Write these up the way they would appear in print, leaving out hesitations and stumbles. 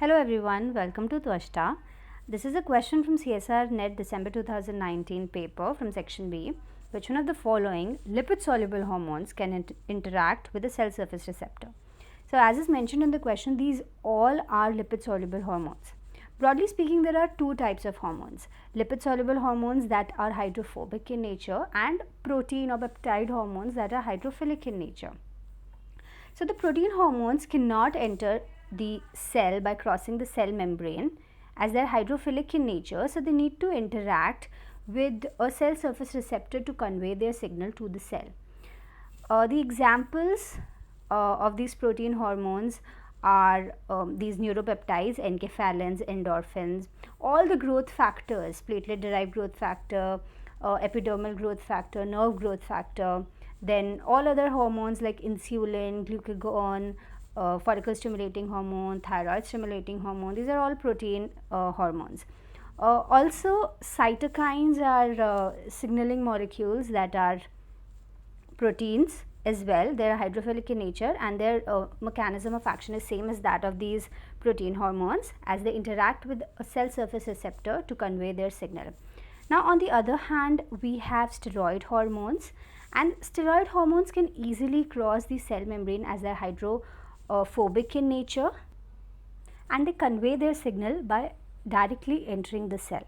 Hello everyone, welcome to Twashta. This is a question from CSR Net December 2019 paper from section B. Which one of the following lipid soluble hormones can interact with the cell surface receptor? So as is mentioned in the question, these all are lipid soluble hormones. Broadly speaking, there are two types of hormones: lipid soluble hormones that are hydrophobic in nature and protein or peptide hormones that are hydrophilic in nature. So the protein hormones cannot enter the cell by crossing the cell membrane, as they are hydrophilic in nature, so they need to interact with a cell surface receptor to convey their signal to the cell. The examples of these protein hormones are these neuropeptides, enkephalins, endorphins, all the growth factors, platelet derived growth factor, epidermal growth factor, nerve growth factor, then all other hormones like insulin, glucagon, follicle stimulating hormone, thyroid stimulating hormone. These are all protein hormones. Also, cytokines are signaling molecules that are proteins as well. They are hydrophilic in nature, and their mechanism of action is same as that of these protein hormones, as they interact with a cell surface receptor to convey their signal. Now on the other hand, we have steroid hormones, and steroid hormones can easily cross the cell membrane as they are hydrophobic in nature, and they convey their signal by directly entering the cell.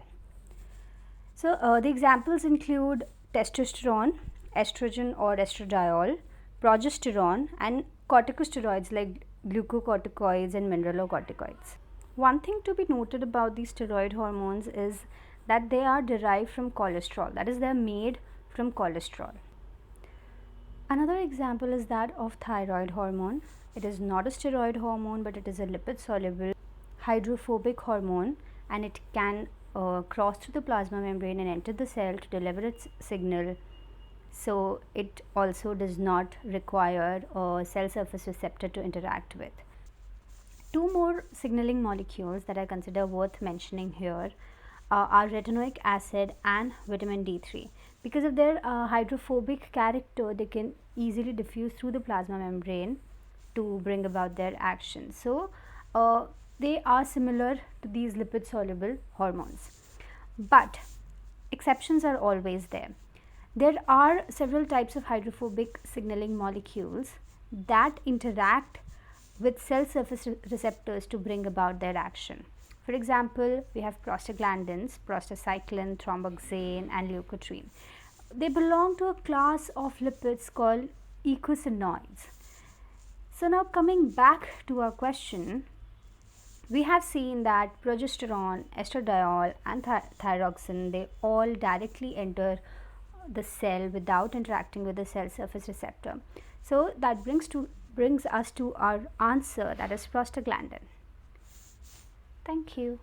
So the examples include testosterone, estrogen or estradiol, progesterone, and corticosteroids like glucocorticoids and mineralocorticoids. One thing to be noted about these steroid hormones is that they are derived from cholesterol, that is, they are made from cholesterol. Another example is that of thyroid hormone. It is not a steroid hormone, but it is a lipid soluble hydrophobic hormone, and it can cross through the plasma membrane and enter the cell to deliver its signal. So it also does not require a cell surface receptor to interact with. Two more signaling molecules that I consider worth mentioning here are retinoic acid and vitamin D3. Because of their hydrophobic character, they can easily diffuse through the plasma membrane to bring about their action. So they are similar to these lipid soluble hormones, but exceptions are always there. There are several types of hydrophobic signaling molecules that interact with cell surface receptors to bring about their action. For example, we have prostaglandins, prostacyclin, thromboxane, and leukotriene. They belong to a class of lipids called eicosanoids. So now coming back to our question, we have seen that progesterone, estradiol, and thyroxine, they all directly enter the cell without interacting with the cell surface receptor. So that brings us to our answer, that is prostaglandin. Thank you.